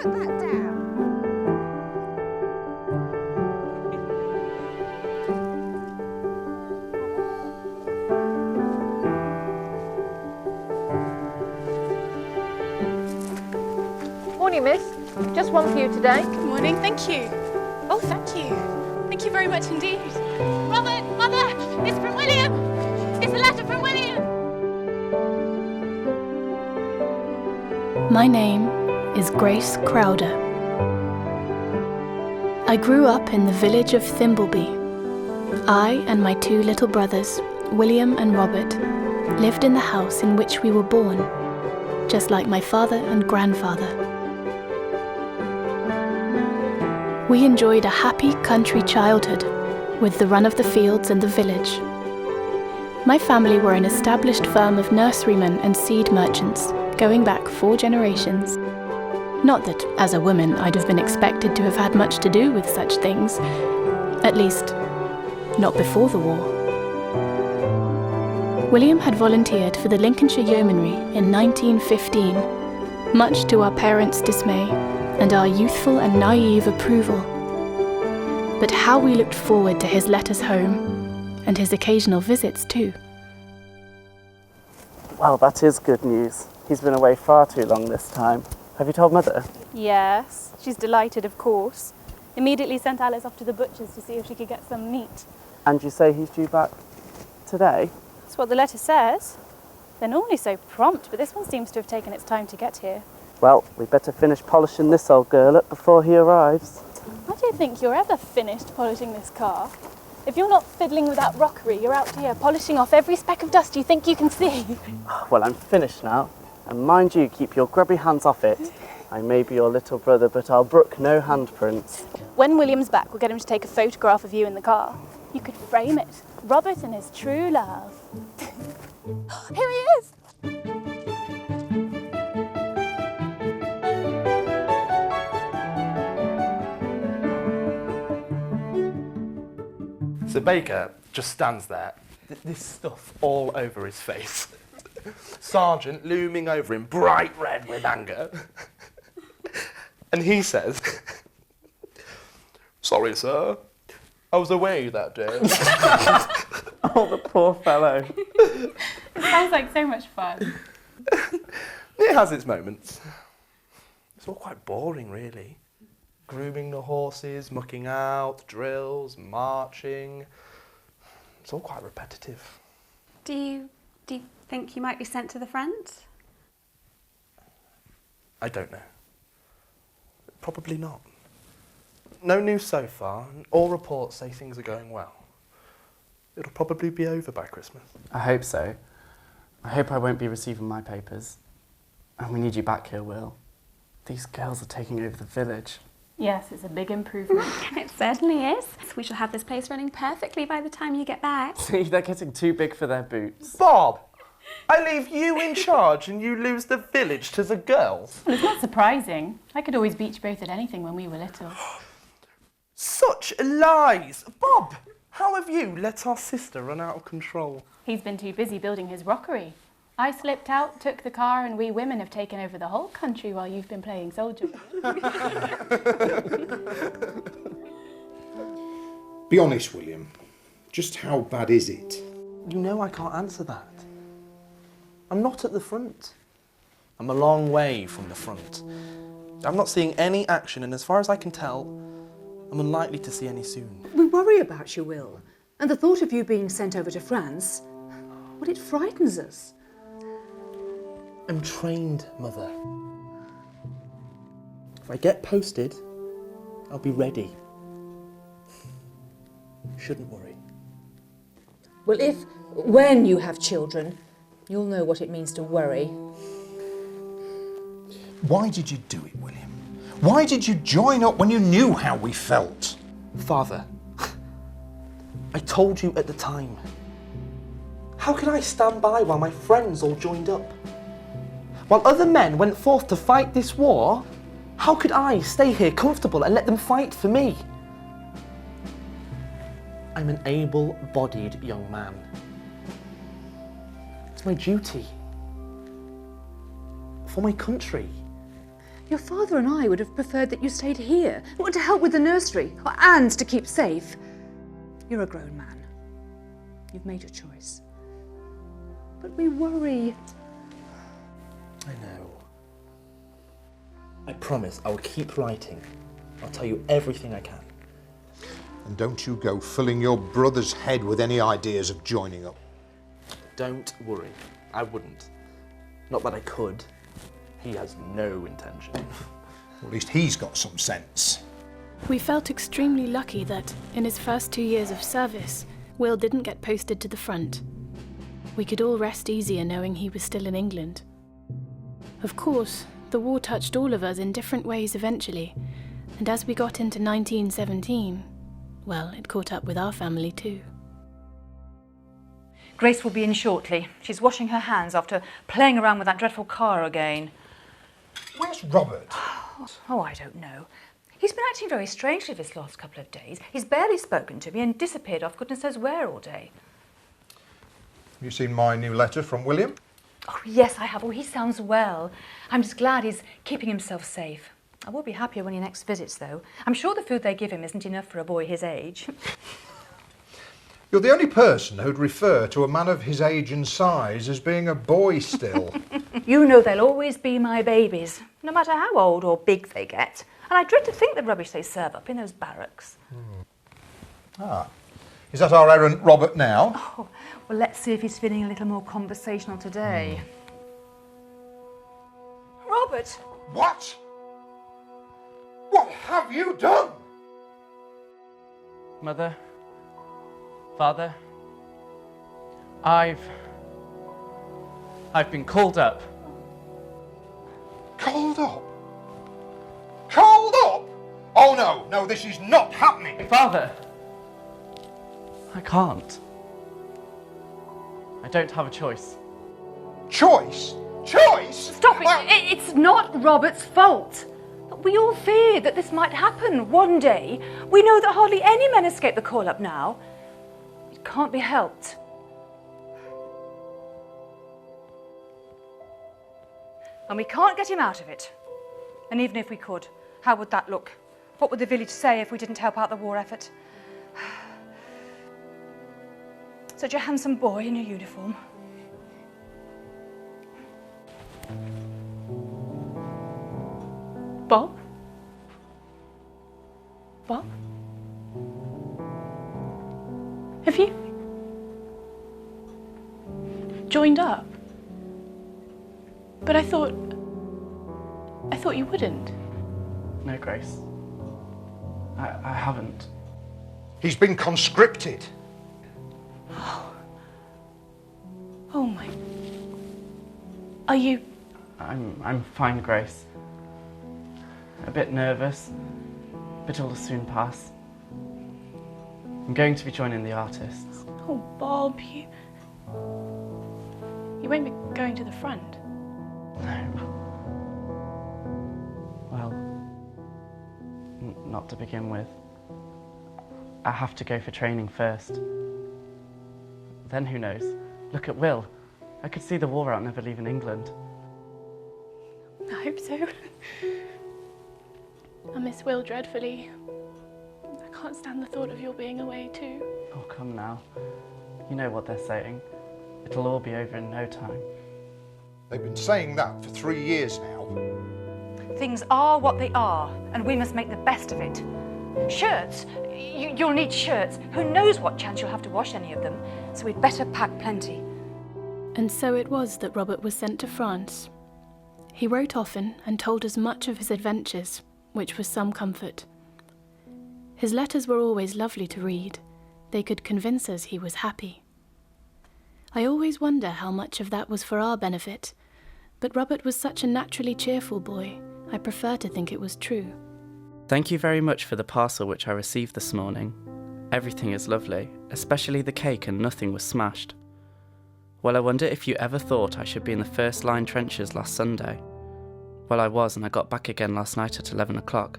Put that down. Morning, miss. Just one for you today. Good morning, thank you. Oh, thank you. Thank you very much indeed. Robert, Mother, it's from William. It's a letter from William. My name is Grace Crowder. I grew up in the village of Thimbleby. I and my two little brothers, William and Robert, lived in the house in which we were born, just like my father and grandfather. We enjoyed a happy country childhood with the run of the fields and the village. My family were an established firm of nurserymen and seed merchants, going back 4 generations. Not that, as a woman, I'd have been expected to have had much to do with such things. At least, not before the war. William had volunteered for the Lincolnshire Yeomanry in 1915, much to our parents' dismay and our youthful and naive approval. But how we looked forward to his letters home, and his occasional visits too. Well, that is good news. He's been away far too long this time. Have you told Mother? Yes, she's delighted, of course. Immediately sent Alice off to the butcher's to see if she could get some meat. And you say he's due back today? That's what the letter says. They're normally so prompt, but this one seems to have taken its time to get here. Well, we better finish polishing this old girl up before he arrives. I don't think you're ever finished polishing this car. If you're not fiddling with that rockery, you're out here polishing off every speck of dust you think you can see. Well, I'm finished now. And mind you, keep your grubby hands off it. I may be your little brother, but I'll brook no handprints. When William's back, we'll get him to take a photograph of you in the car. You could frame it. Robert and his true love. Here he is! So Baker just stands there, this stuff all over his face. Sergeant looming over him, bright red with anger. And he says, "Sorry, sir, I was away that day." Oh, the poor fellow. It sounds like so much fun. It has its moments. It's all quite boring, really. Grooming the horses, mucking out, drills, marching. It's all quite repetitive. Do you think you might be sent to the front? I don't know. Probably not. No news so far, and all reports say things are going well. It'll probably be over by Christmas. I hope so. I hope I won't be receiving my papers. And we need you back here, Will. These girls are taking over the village. Yes, it's a big improvement. It certainly is. We shall have this place running perfectly by the time you get back. See, they're getting too big for their boots. Bob! I leave you in charge and you lose the village to the girls. Well, it's not surprising. I could always beat you both at anything when we were little. Such lies! Bob, how have you let our sister run out of control? He's been too busy building his rockery. I slipped out, took the car, and we women have taken over the whole country while you've been playing soldier. Be honest, William. Just how bad is it? You know I can't answer that. I'm not at the front. I'm a long way from the front. I'm not seeing any action, and as far as I can tell, I'm unlikely to see any soon. We worry about you, Will. And the thought of you being sent over to France, well, it frightens us. I'm trained, Mother. If I get posted, I'll be ready. Shouldn't worry. Well, when you have children, You'll know what it means to worry. Why did you do it, William? Why did you join up when you knew how we felt? Father, I told you at the time. How could I stand by while my friends all joined up? While other men went forth to fight this war, how could I stay here comfortable and let them fight for me? I'm an able-bodied young man. It's my duty. For my country. Your father and I would have preferred that you stayed here, to help with the nursery, and to keep safe. You're a grown man. You've made your choice. But we worry. I know. I promise I will keep writing. I'll tell you everything I can. And don't you go filling your brother's head with any ideas of joining up. Don't worry, I wouldn't. Not that I could. He has no intention. At least he's got some sense. We felt extremely lucky that, in his first 2 years of service, Will didn't get posted to the front. We could all rest easier knowing he was still in England. Of course, the war touched all of us in different ways eventually, and as we got into 1917, well, it caught up with our family too. Grace will be in shortly. She's washing her hands after playing around with that dreadful car again. Where's Robert? Oh, I don't know. He's been acting very strangely this last couple of days. He's barely spoken to me and disappeared off goodness knows where all day. Have you seen my new letter from William? Oh, yes, I have. Oh, he sounds well. I'm just glad he's keeping himself safe. I will be happier when he next visits, though. I'm sure the food they give him isn't enough for a boy his age. You're the only person who'd refer to a man of his age and size as being a boy still. You know they'll always be my babies, no matter how old or big they get. And I dread to think the rubbish they serve up in those barracks. Ah, is that our errant Robert now? Oh, well, let's see if he's feeling a little more conversational today. Robert! What? What have you done? Mother, Father, I've been called up. Called up? Called up? Oh no, this is not happening. Father, I can't. I don't have a choice. Choice? Choice? Stop it! It's not Robert's fault. We all feared that this might happen one day. We know that hardly any men escape the call-up now. It can't be helped. And we can't get him out of it. And even if we could, how would that look? What would the village say if we didn't help out the war effort? Such a handsome boy in a uniform. Bob? Bob? Have you joined up? But I thought you wouldn't. No, Grace. I haven't. He's been conscripted. Oh my. Are you? I'm fine, Grace. A bit nervous, but it'll soon pass. I'm going to be joining the artists. Oh, Bob, you won't be going to the front. No. Well, not to begin with. I have to go for training first. Then who knows? Look at Will. I could see the war out never leaving England. I hope so. I miss Will dreadfully. I can't stand the thought of your being away too. Oh, come now. You know what they're saying. It'll all be over in no time. They've been saying that for 3 years now. Things are what they are, and we must make the best of it. Shirts. You'll need shirts. Who knows what chance you'll have to wash any of them, so we'd better pack plenty. And so it was that Robert was sent to France. He wrote often and told us much of his adventures, which was some comfort. His letters were always lovely to read. They could convince us he was happy. I always wonder how much of that was for our benefit, but Robert was such a naturally cheerful boy, I prefer to think it was true. Thank you very much for the parcel which I received this morning. Everything is lovely, especially the cake, and nothing was smashed. Well, I wonder if you ever thought I should be in the first line trenches last Sunday. Well, I was, and I got back again last night at 11 o'clock.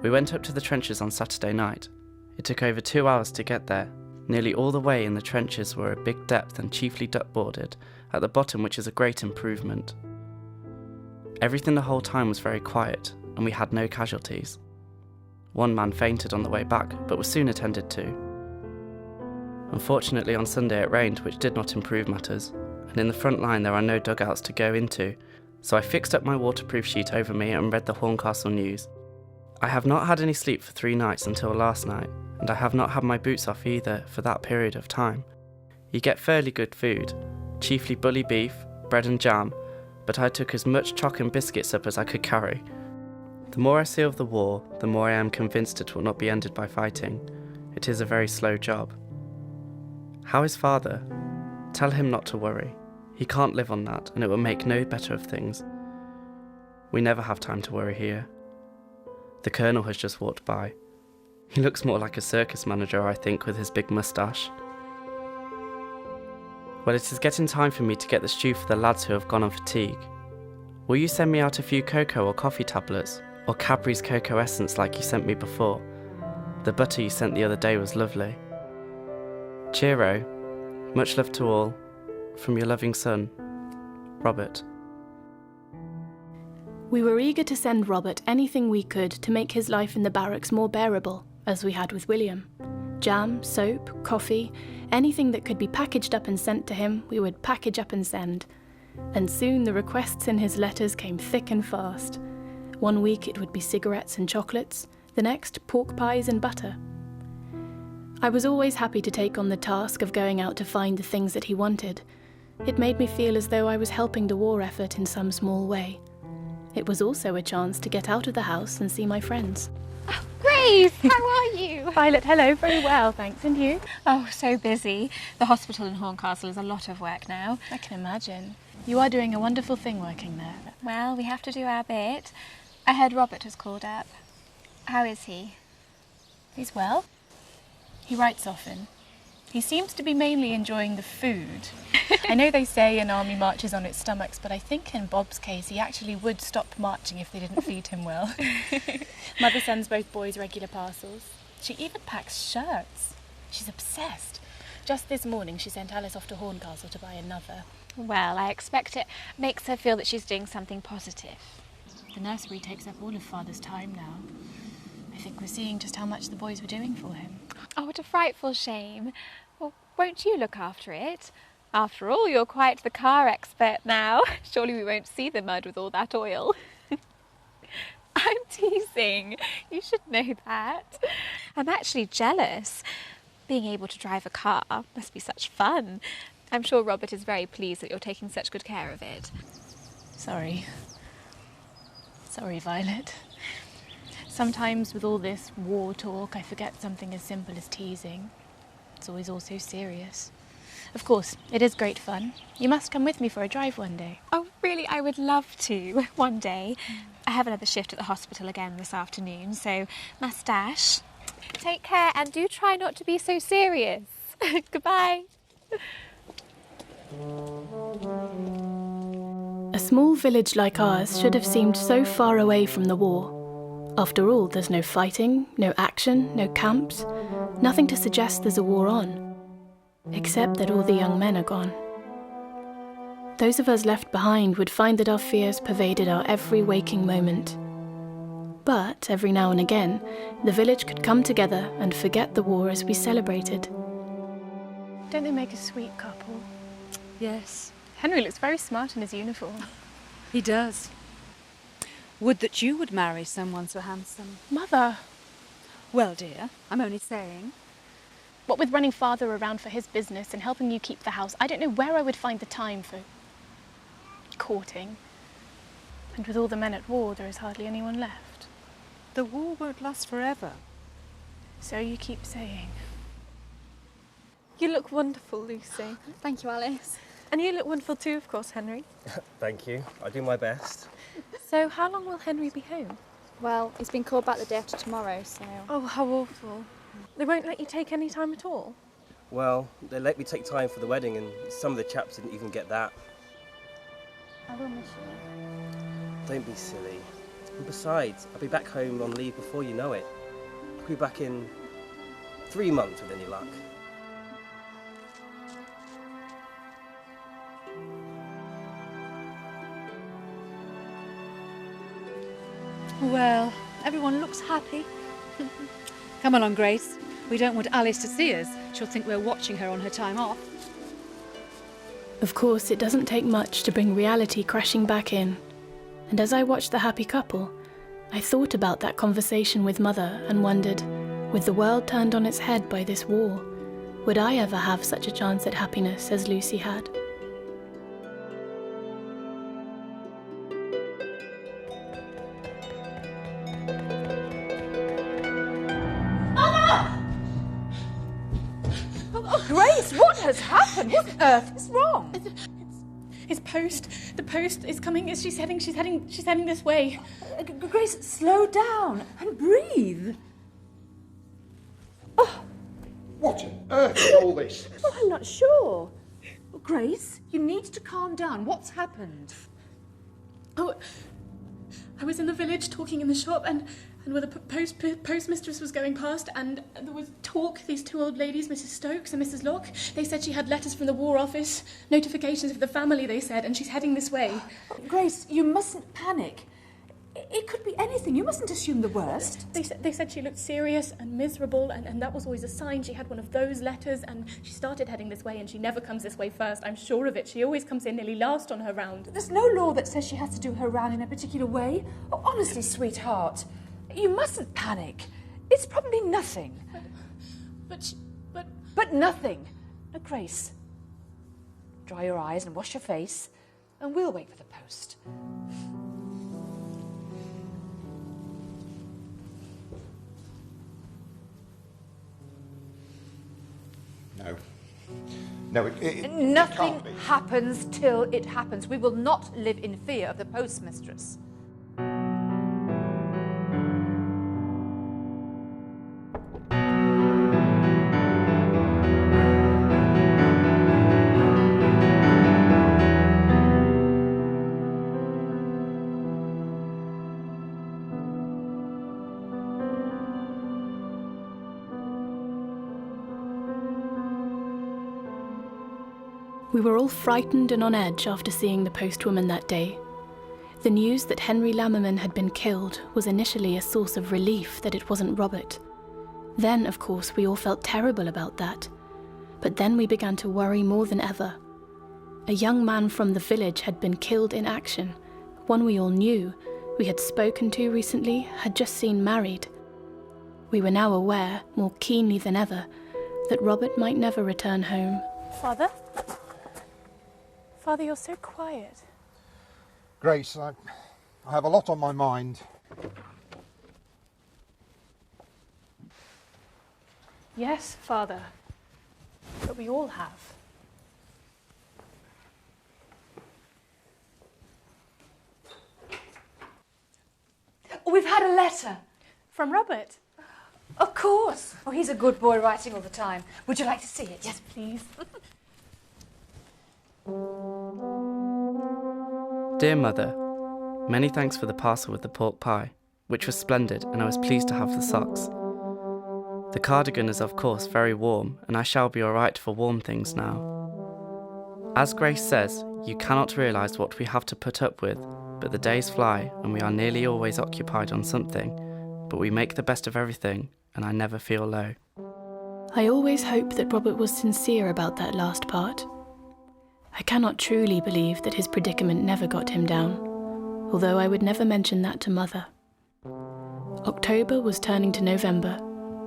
We went up to the trenches on Saturday night. It took over 2 hours to get there. Nearly all the way in the trenches were a big depth and chiefly duck-boarded, at the bottom, which is a great improvement. Everything the whole time was very quiet, and we had no casualties. One man fainted on the way back, but was soon attended to. Unfortunately, on Sunday it rained, which did not improve matters, and in the front line there are no dugouts to go into, so I fixed up my waterproof sheet over me and read the Horncastle news. I have not had any sleep for 3 nights until last night, and I have not had my boots off either for that period of time. You get fairly good food, chiefly bully beef, bread and jam, but I took as much choc and biscuits up as I could carry. The more I see of the war, the more I am convinced it will not be ended by fighting. It is a very slow job. How is father? Tell him not to worry. He can't live on that, and it will make no better of things. We never have time to worry here. The Colonel has just walked by. He looks more like a circus manager, I think, with his big moustache. Well, it is getting time for me to get the stew for the lads who have gone on fatigue. Will you send me out a few cocoa or coffee tablets, or Cadbury's cocoa essence like you sent me before? The butter you sent the other day was lovely. Cheero. Much love to all. From your loving son, Robert. We were eager to send Robert anything we could to make his life in the barracks more bearable, as we had with William. Jam, soap, coffee, anything that could be packaged up and sent to him, we would package up and send. And soon the requests in his letters came thick and fast. One week it would be cigarettes and chocolates, the next pork pies and butter. I was always happy to take on the task of going out to find the things that he wanted. It made me feel as though I was helping the war effort in some small way. It was also a chance to get out of the house and see my friends. Oh, Grace, how are you? Violet, hello, very well, thanks, and you? Oh, so busy. The hospital in Horncastle is a lot of work now. I can imagine. You are doing a wonderful thing working there. Well, we have to do our bit. I heard Robert has called up. How is he? He's well. He writes often. He seems to be mainly enjoying the food. I know they say an army marches on its stomachs, but I think in Bob's case he actually would stop marching if they didn't feed him well. Mother sends both boys regular parcels. She even packs shirts. She's obsessed. Just this morning she sent Alice off to Horncastle to buy another. Well, I expect it makes her feel that she's doing something positive. The nursery takes up all of Father's time now. I think we're seeing just how much the boys were doing for him. Oh, what a frightful shame. Well, won't you look after it? After all, you're quite the car expert now. Surely we won't see the mud with all that oil. I'm teasing. You should know that. I'm actually jealous. Being able to drive a car must be such fun. I'm sure Robert is very pleased that you're taking such good care of it. Sorry, Violet. Sometimes with all this war talk, I forget something as simple as teasing. It's always all so serious. Of course, it is great fun. You must come with me for a drive one day. Oh, really? I would love to, one day. I have another shift at the hospital again this afternoon, so must dash. Take care and do try not to be so serious. Goodbye. A small village like ours should have seemed so far away from the war. After all, there's no fighting, no action, no camps, nothing to suggest there's a war on, except that all the young men are gone. Those of us left behind would find that our fears pervaded our every waking moment. But every now and again, the village could come together and forget the war as we celebrated. Don't they make a sweet couple? Yes, Henry looks very smart in his uniform. he does. Would that you would marry someone so handsome. Mother! Well, dear, I'm only saying. What with running Father around for his business and helping you keep the house, I don't know where I would find the time for courting. And with all the men at war, there is hardly anyone left. The war won't last forever. So you keep saying. You look wonderful, Lucy. Thank you, Alice. And you look wonderful too, of course, Henry. Thank you. I do my best. So how long will Henry be home? Well, he's been called back the day after tomorrow, so... Oh, how awful. They won't let you take any time at all? Well, they let me take time for the wedding, and some of the chaps didn't even get that. I will miss you. Don't be silly. And besides, I'll be back home on leave before you know it. I'll be back in 3 months with any luck. Well, everyone looks happy. Come along, Grace. We don't want Alice to see us. She'll think we're watching her on her time off. Of course, it doesn't take much to bring reality crashing back in. And as I watched the happy couple, I thought about that conversation with Mother and wondered, with the world turned on its head by this war, would I ever have such a chance at happiness as Lucy had? Grace, what has happened? What on earth is wrong? It's post. The post is coming. She's heading this way. Grace, slow down and breathe. Oh. What on earth is all this? Well, I'm not sure. Grace, you need to calm down. What's happened? Oh, I was in the village talking in the shop, and where the postmistress was going past, and there was talk. These two old ladies, Mrs. Stokes and Mrs. Locke, they said she had letters from the War Office, notifications of the family, they said, and she's heading this way. Grace, you mustn't panic. It could be anything. You mustn't assume the worst. They said she looked serious and miserable, and that was always a sign she had one of those letters, and she started heading this way, and she never comes this way first. I'm sure of it. She always comes in nearly last on her round. There's no law that says she has to do her round in a particular way. Oh, honestly, sweetheart, you mustn't panic. It's probably nothing. But nothing. Now, Grace, dry your eyes and wash your face, and we'll wait for the post. No, it Nothing can't be. happens till it happens. We will not live in fear of the postmistress. We were all frightened and on edge after seeing the postwoman that day. The news that Henry Lammerman had been killed was initially a source of relief that it wasn't Robert. Then, of course, we all felt terrible about that. But then we began to worry more than ever. A young man from the village had been killed in action, one we all knew, we had spoken to recently, had just seen married. We were now aware, more keenly than ever, that Robert might never return home. Father? Father, you're so quiet. Grace, I have a lot on my mind. Yes, Father. But we all have. We've had a letter. From Robert? Of course. Oh, he's a good boy, writing all the time. Would you like to see it? Yes, please. Dear Mother, many thanks for the parcel with the pork pie, which was splendid, and I was pleased to have the socks. The cardigan is of course very warm, and I shall be alright for warm things now. As Grace says, you cannot realise what we have to put up with, but the days fly and we are nearly always occupied on something, but we make the best of everything, and I never feel low. I always hope that Robert was sincere about that last part. I cannot truly believe that his predicament never got him down, although I would never mention that to Mother. October was turning to November,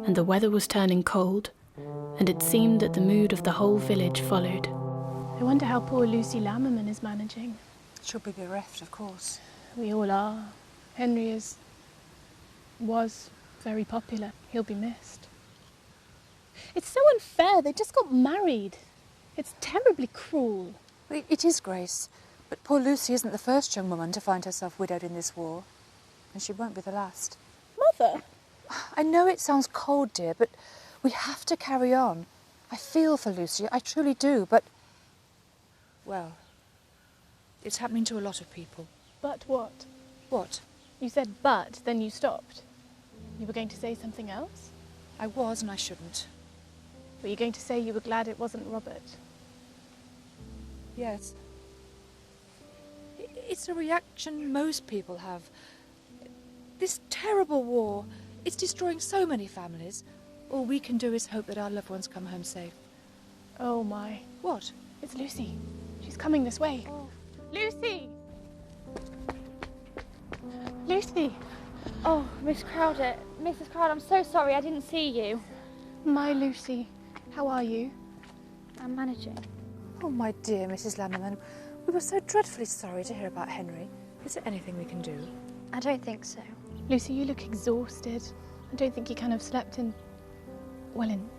and the weather was turning cold, and it seemed that the mood of the whole village followed. I wonder how poor Lucy Lammerman is managing. She'll be bereft, of course. We all are. Henry was very popular. He'll be missed. It's so unfair. They just got married. It's terribly cruel. It is, Grace. But poor Lucy isn't the first young woman to find herself widowed in this war. And she won't be the last. Mother? I know it sounds cold, dear, but we have to carry on. I feel for Lucy, I truly do, but... well, it's happening to a lot of people. But what? What? You said but, then you stopped. You were going to say something else? I was, and I shouldn't. Were you going to say you were glad it wasn't Robert? Yes. It's a reaction most people have. This terrible war, it's destroying so many families. All we can do is hope that our loved ones come home safe. Oh my. What? It's Lucy. She's coming this way. Oh. Lucy! Lucy! Oh, Miss Crowder. Mrs. Crowder, I'm so sorry I didn't see you. My Lucy. How are you? I'm managing. Oh, my dear Mrs. Lammerman, we were so dreadfully sorry to hear about Henry. Is there anything we can do? I don't think so. Lucy, you look exhausted. I don't think you kind of slept in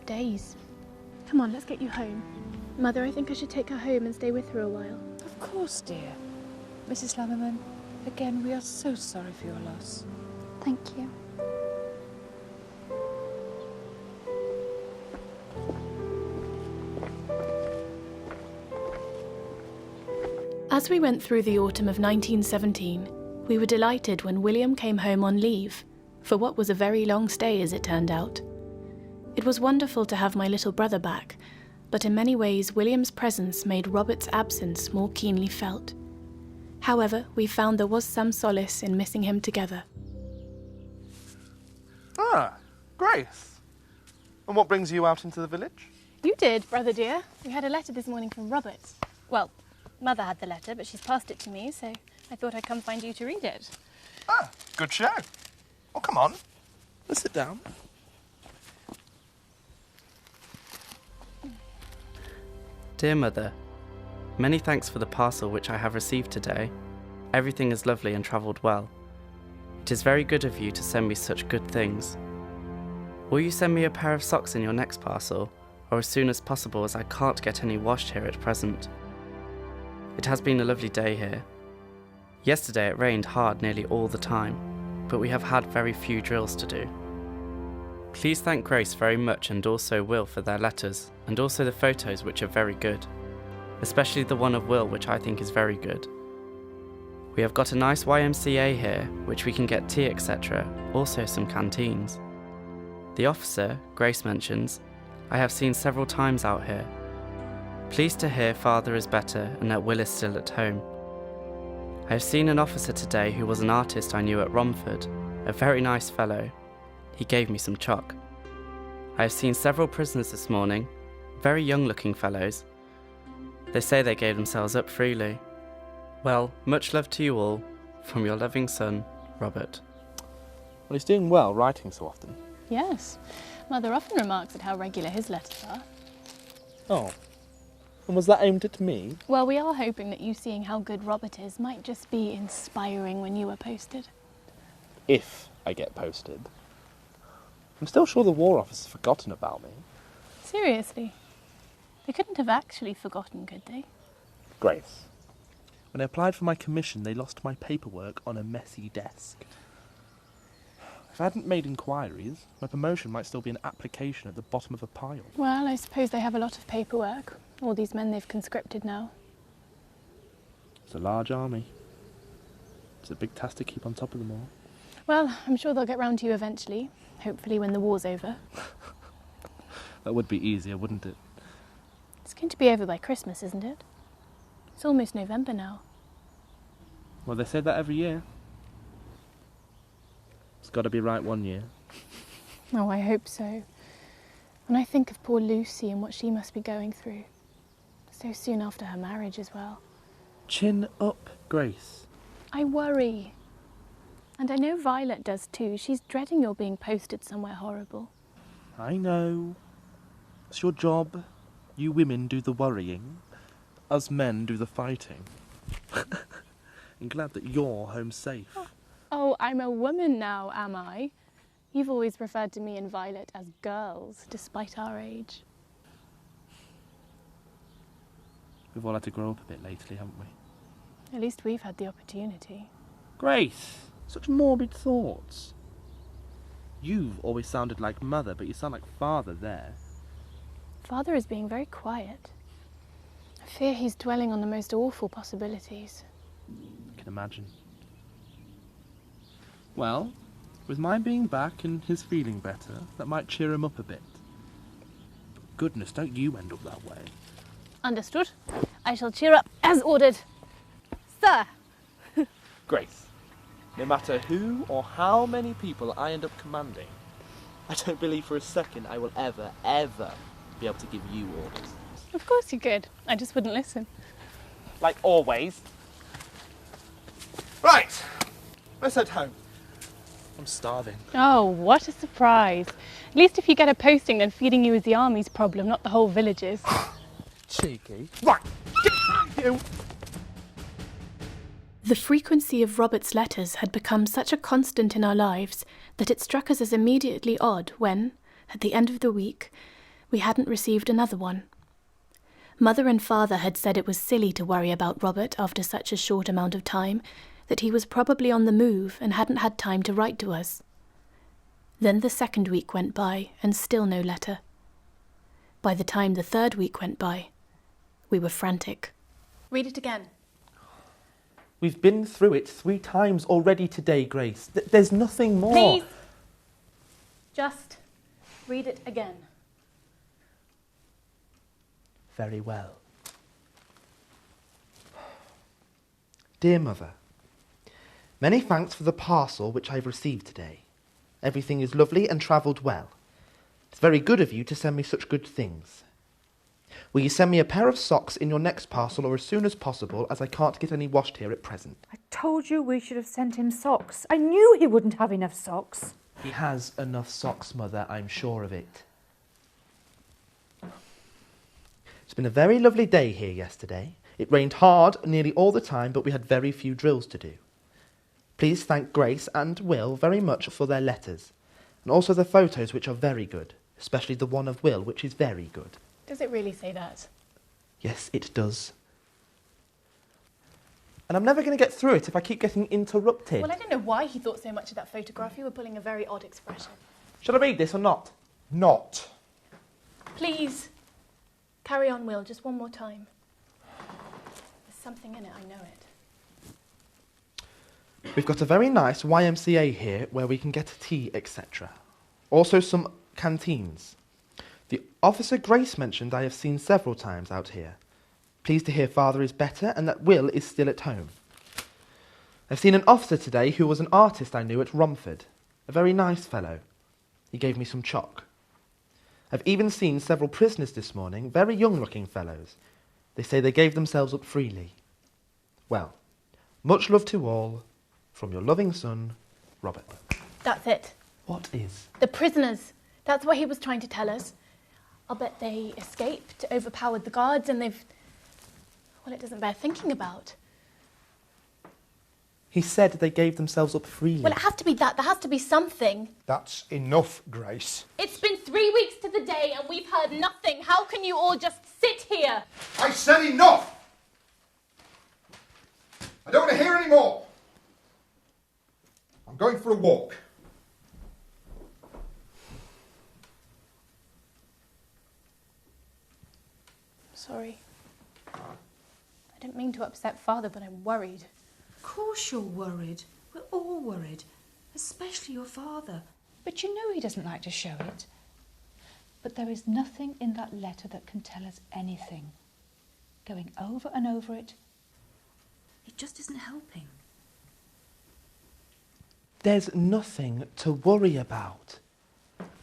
days. Come on, let's get you home. Mother, I think I should take her home and stay with her a while. Of course, dear. Mrs. Lammerman, again, we are so sorry for your loss. Thank you. As we went through the autumn of 1917, we were delighted when William came home on leave, for what was a very long stay as it turned out. It was wonderful to have my little brother back, but in many ways William's presence made Robert's absence more keenly felt. However, we found there was some solace in missing him together. Ah, Grace. And what brings you out into the village? You did, brother dear. We had a letter this morning from Robert. Well, Mother had the letter, but she's passed it to me, so I thought I'd come find you to read it. Ah, good show. Oh, come on. Let's sit down. Dear Mother, many thanks for the parcel which I have received today. Everything is lovely and travelled well. It is very good of you to send me such good things. Will you send me a pair of socks in your next parcel, or as soon as possible, as I can't get any washed here at present? It has been a lovely day here. Yesterday it rained hard nearly all the time, but we have had very few drills to do. Please thank Grace very much and also Will for their letters, and also the photos which are very good, especially the one of Will which I think is very good. We have got a nice YMCA here, which we can get tea etc, also some canteens. The officer, Grace mentions, I have seen several times out here. Pleased to hear Father is better and that Will is still at home. I have seen an officer today who was an artist I knew at Romford, a very nice fellow. He gave me some chalk. I have seen several prisoners this morning, very young looking fellows. They say they gave themselves up freely. Well, much love to you all, from your loving son, Robert. Well, he's doing well writing so often. Yes. Mother often remarks at how regular his letters are. Oh. And was that aimed at me? Well, we are hoping that you seeing how good Robert is might just be inspiring when you are posted. If I get posted. I'm still sure the War Office has forgotten about me. Seriously? They couldn't have actually forgotten, could they? Grace. When I applied for my commission, they lost my paperwork on a messy desk. If I hadn't made inquiries, my promotion might still be an application at the bottom of a pile. Well, I suppose they have a lot of paperwork. All these men they've conscripted now. It's a large army. It's a big task to keep on top of them all. Well, I'm sure they'll get round to you eventually. Hopefully when the war's over. That would be easier, wouldn't it? It's going to be over by Christmas, isn't it? It's almost November now. Well, they say that every year. It's got to be right one year. Oh, I hope so. When I think of poor Lucy and what she must be going through. So soon after her marriage as well. Chin up, Grace. I worry. And I know Violet does too. She's dreading your being posted somewhere horrible. I know. It's your job. You women do the worrying. Us men do the fighting. I'm glad that you're home safe. Oh, I'm a woman now, am I? You've always referred to me and Violet as girls, despite our age. We've all had to grow up a bit lately, haven't we? At least we've had the opportunity. Grace, such morbid thoughts. You've always sounded like Mother, but you sound like Father there. Father is being very quiet. I fear he's dwelling on the most awful possibilities. I can imagine. Well, with my being back and his feeling better, that might cheer him up a bit. Goodness, don't you end up that way. Understood. I shall cheer up as ordered. Sir! Grace, no matter who or how many people I end up commanding, I don't believe for a second I will ever be able to give you orders. Of course you could. I just wouldn't listen. Like always. Right, let's head home. I'm starving. Oh, what a surprise. At least if you get a posting, then feeding you is the army's problem, not the whole village's. Cheeky. Right, you. The frequency of Robert's letters had become such a constant in our lives that it struck us as immediately odd when, at the end of the week, we hadn't received another one. Mother and Father had said it was silly to worry about Robert after such a short amount of time, that he was probably on the move and hadn't had time to write to us. Then the second week went by and still no letter. By the time the third week went by, we were frantic. Read it again. We've been through it 3 times already today, Grace. There's nothing more. Please, just read it again. Very well. Dear Mother, many thanks for the parcel which I've received today. Everything is lovely and travelled well. It's very good of you to send me such good things. Will you send me a pair of socks in your next parcel or as soon as possible, as I can't get any washed here at present? I told you we should have sent him socks. I knew he wouldn't have enough socks. He has enough socks, Mother, I'm sure of it. It's been a very lovely day here yesterday. It rained hard nearly all the time, but we had very few drills to do. Please thank Grace and Will very much for their letters, and also the photos, which are very good, especially the one of Will, which is very good. Does it really say that? Yes, it does. And I'm never going to get through it if I keep getting interrupted. Well, I don't know why he thought so much of that photograph. You were pulling a very odd expression. Shall I read this or not? Not. Please, carry on, Will, just one more time. There's something in it, I know it. We've got a very nice YMCA here where we can get tea, etc. Also some canteens. The officer Grace mentioned I have seen several times out here. Pleased to hear Father is better and that Will is still at home. I've seen an officer today who was an artist I knew at Romford. A very nice fellow. He gave me some chalk. I've even seen several prisoners this morning, very young-looking fellows. They say they gave themselves up freely. Well, much love to all, from your loving son, Robert. That's it. What is? The prisoners. That's what he was trying to tell us. I'll bet they escaped, overpowered the guards, and they've... Well, it doesn't bear thinking about. He said they gave themselves up freely. Well, it has to be that. There has to be something. That's enough, Grace. It's been 3 weeks to the day and we've heard nothing. How can you all just sit here? I said enough! I don't want to hear any more. I'm going for a walk. Sorry. I didn't mean to upset Father, but I'm worried. Of course you're worried. We're all worried. Especially your father. But you know he doesn't like to show it. But there is nothing in that letter that can tell us anything. Going over and over it just isn't helping. There's nothing to worry about.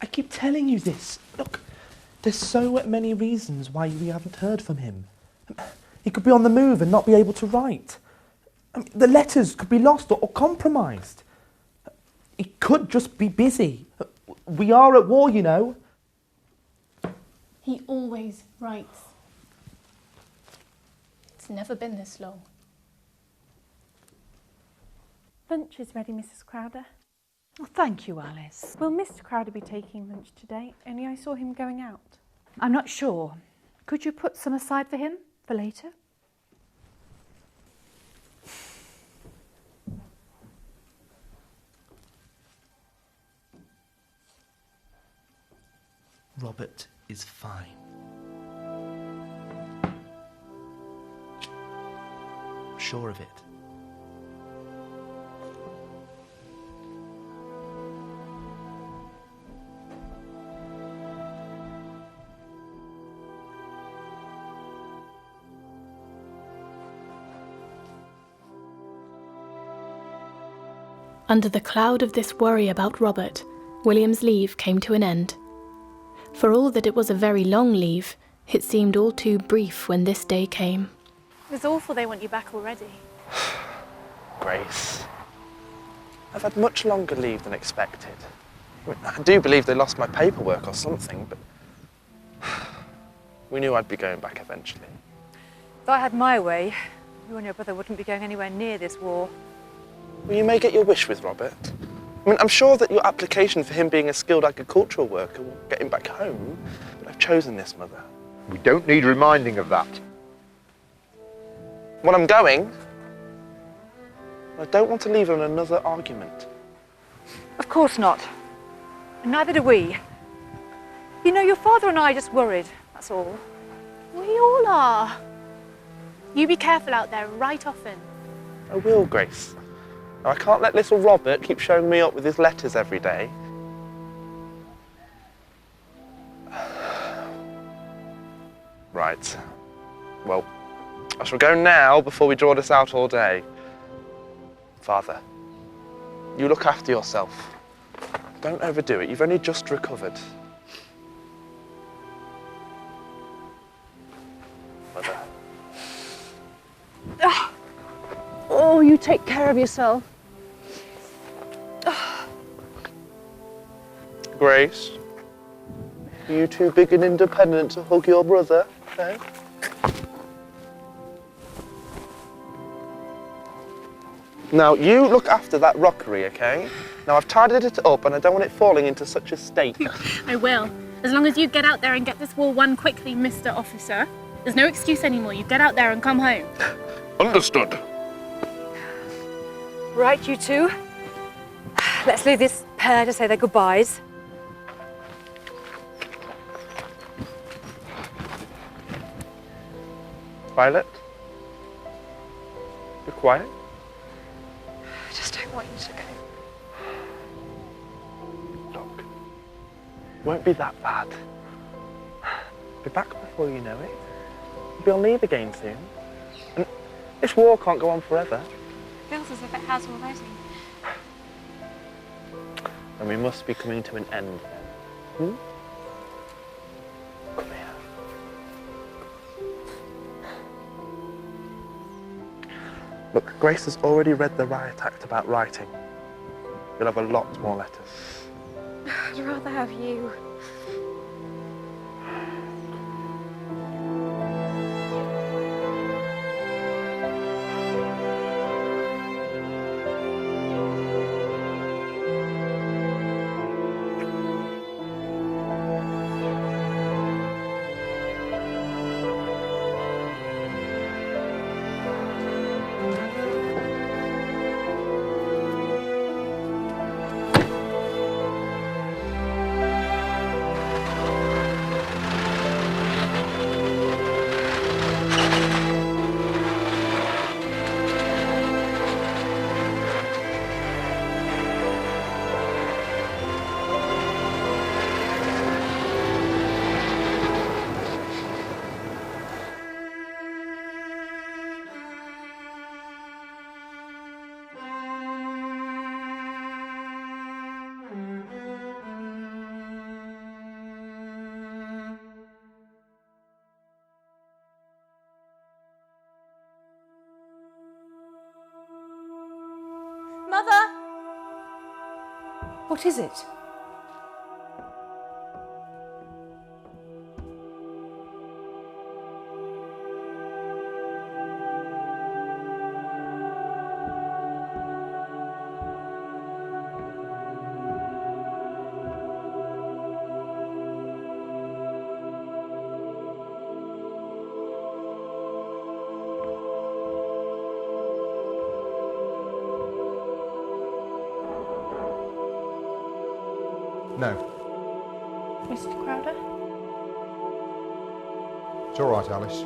I keep telling you this. Look, there's so many reasons why we haven't heard from him. He could be on the move and not be able to write. I mean, the letters could be lost or compromised. He could just be busy. We are at war, you know. He always writes. It's never been this long. Lunch is ready, Mrs. Crowder. Oh, thank you, Alice. Will Mr. Crowder be taking lunch today? Only I saw him going out. I'm not sure. Could you put some aside for him for later? Robert is fine. Sure of it. Under the cloud of this worry about Robert, William's leave came to an end. For all that it was a very long leave, it seemed all too brief when this day came. It's awful they want you back already. Grace, I've had much longer leave than expected. I do believe they lost my paperwork or something, but we knew I'd be going back eventually. If I had my way, you and your brother wouldn't be going anywhere near this war. Well, you may get your wish with Robert. I mean, I'm sure that your application for him being a skilled agricultural worker will get him back home, but I've chosen this, Mother. We don't need reminding of that. Well, I'm going. I don't want to leave on another argument. Of course not. And neither do we. You know, your father and I are just worried, that's all. We all are. You be careful out there right often. I will, Grace. Now, I can't let little Robert keep showing me up with his letters every day. Right. Well, I shall go now before we draw this out all day. Father, you look after yourself. Don't overdo it. You've only just recovered. Mother. Oh, you take care of yourself. Grace, are you too big and independent to hug your brother? No? Now, you look after that rockery, okay? Now, I've tidied it up and I don't want it falling into such a state. I will. As long as you get out there and get this war won quickly, Mr. Officer. There's no excuse anymore. You get out there and come home. Understood. Right, you two. Let's leave this pair to say their goodbyes. Violet? Be quiet. I just don't want you to go. Look, won't be that bad. Be back before you know it. We'll be on leave again soon. And this war can't go on forever. Feels as if it has already. And we must be coming to an end then. Hmm? Come here. Look, Grace has already read the riot act about writing. You'll have a lot more letters. I'd rather have you. Mother! What is it? No. Mr. Crowder? It's all right, Alice.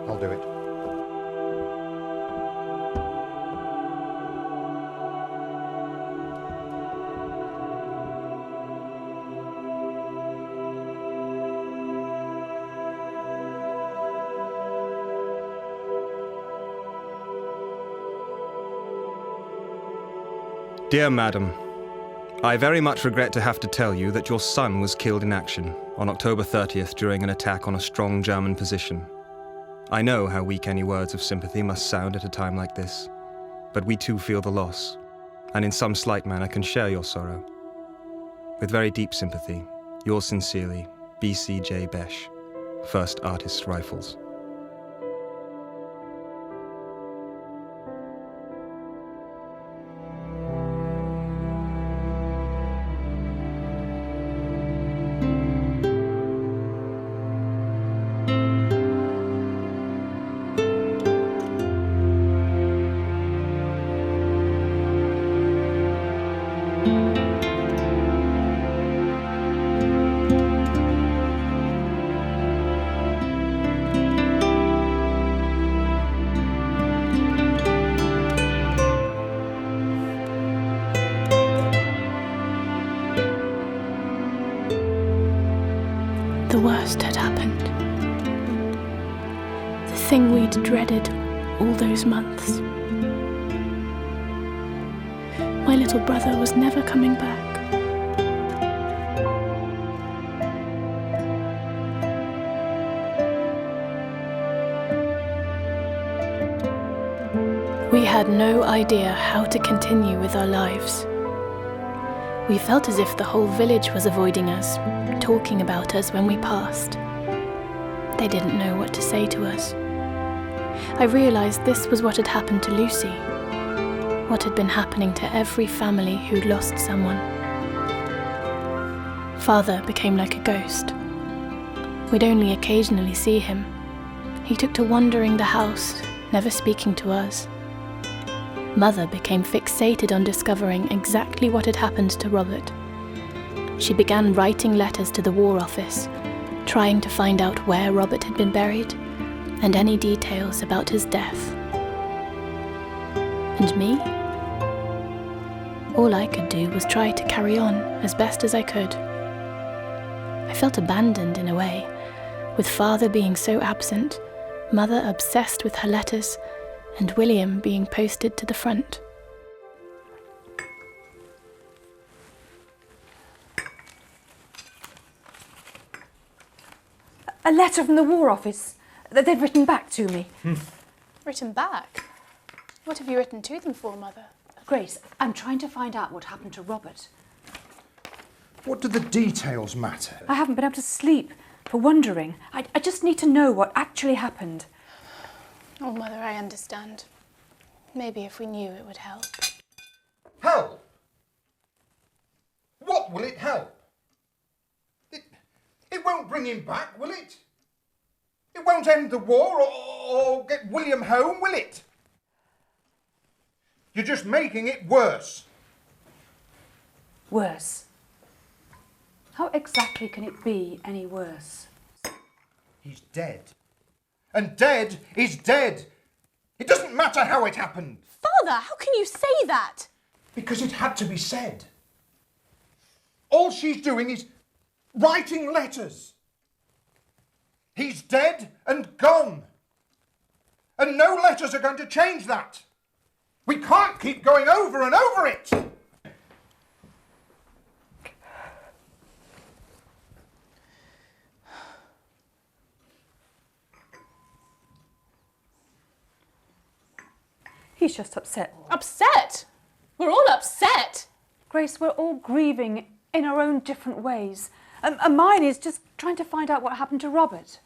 I'll do it. Dear Madam, I very much regret to have to tell you that your son was killed in action on October 30th during an attack on a strong German position. I know how weak any words of sympathy must sound at a time like this, but we too feel the loss, and in some slight manner can share your sorrow. With very deep sympathy, yours sincerely, B.C.J. Besh, 1st Artists Rifles. The worst had happened. The thing we'd dreaded all those months. My little brother was never coming back. We had no idea how to continue with our lives. We felt as if the whole village was avoiding us, talking about us when we passed. They didn't know what to say to us. I realised this was what had happened to Lucy, what had been happening to every family who'd lost someone. Father became like a ghost. We'd only occasionally see him. He took to wandering the house, never speaking to us. Mother became fixated on discovering exactly what had happened to Robert. She began writing letters to the War Office, trying to find out where Robert had been buried and any details about his death. And me? All I could do was try to carry on as best as I could. I felt abandoned in a way, with Father being so absent, Mother obsessed with her letters, and William being posted to the front. A letter from the War Office that they'd written back to me. Written back? What have you written to them for, Mother? Grace, I'm trying to find out what happened to Robert. What do the details matter? I haven't been able to sleep for wondering. I just need to know what actually happened. Oh, Mother, I understand. Maybe if we knew it would help. Help? What will it help? It won't bring him back, will it? It won't end the war or get William home, will it? You're just making it worse. Worse? How exactly can it be any worse? He's dead. And dead is dead. It doesn't matter how it happened. Father, how can you say that? Because it had to be said. All she's doing is writing letters. He's dead and gone. And no letters are going to change that. We can't keep going over and over it. He's just upset. Upset? We're all upset. Grace, we're all grieving in our own different ways. And mine is just trying to find out what happened to Robert.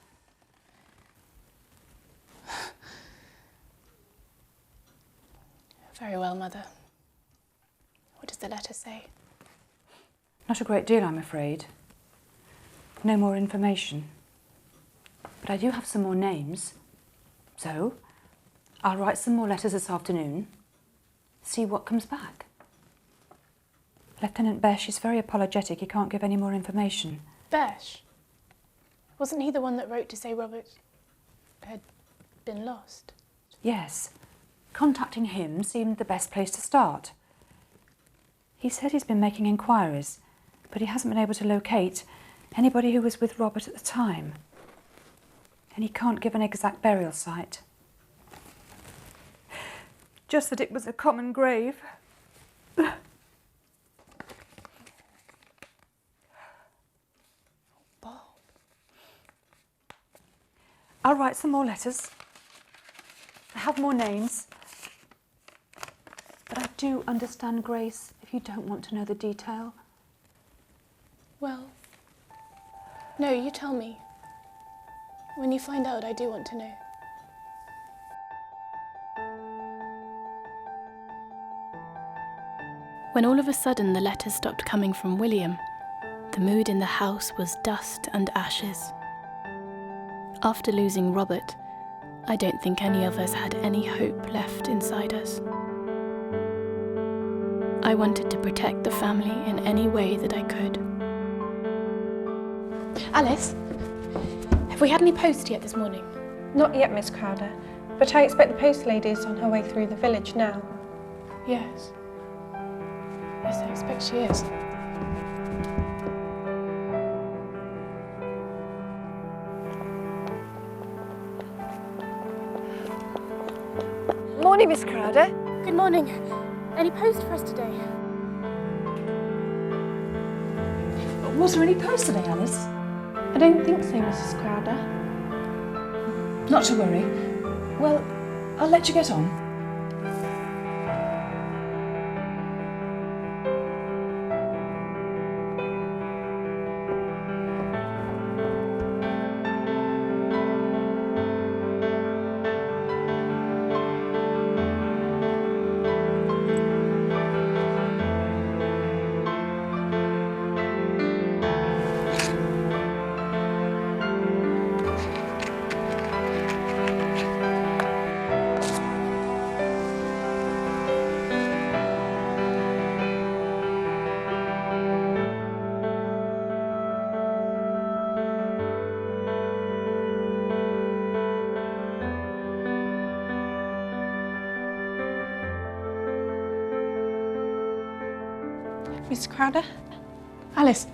Very well, Mother. What does the letter say? Not a great deal, I'm afraid. No more information. But I do have some more names. So, I'll write some more letters this afternoon, see what comes back. Lieutenant Besh is very apologetic. He can't give any more information. Besh? Wasn't he the one that wrote to say Robert had been lost? Yes. Contacting him seemed the best place to start. He said he's been making inquiries, but he hasn't been able to locate anybody who was with Robert at the time. And he can't give an exact burial site. Just that it was a common grave. Bob. I'll write some more letters. I have more names. But I do understand, Grace, if you don't want to know the detail. Well, no, you tell me. When you find out, I do want to know. When all of a sudden the letters stopped coming from William, the mood in the house was dust and ashes. After losing Robert, I don't think any of us had any hope left inside us. I wanted to protect the family in any way that I could. Alice, have we had any post yet this morning? Not yet, Miss Crowder, but I expect the post lady is on her way through the village now. Yes. Yes, I expect she is. Morning, Miss Crowder. Good morning. Any post for us today? Was there any post today, Alice? I don't think so, Mrs. Crowder. Not to worry. Well, I'll let you get on. Miss Crowder? Alice.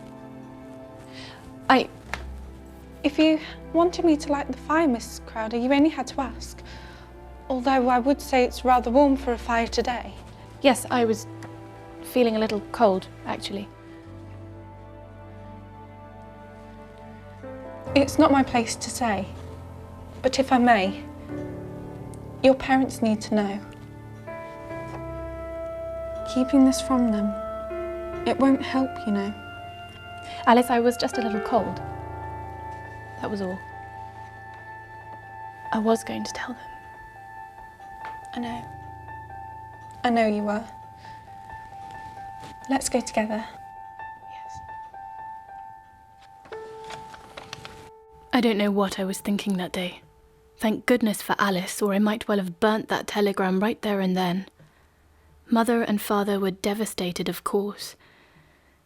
If you wanted me to light the fire, Miss Crowder, you only had to ask. Although I would say it's rather warm for a fire today. Yes, I was feeling a little cold, actually. It's not my place to say, but if I may, your parents need to know. Keeping this from them, it won't help, you know. Alice, I was just a little cold. That was all. I was going to tell them. I know. I know you were. Let's go together. Yes. I don't know what I was thinking that day. Thank goodness for Alice, or I might well have burnt that telegram right there and then. Mother and father were devastated, of course.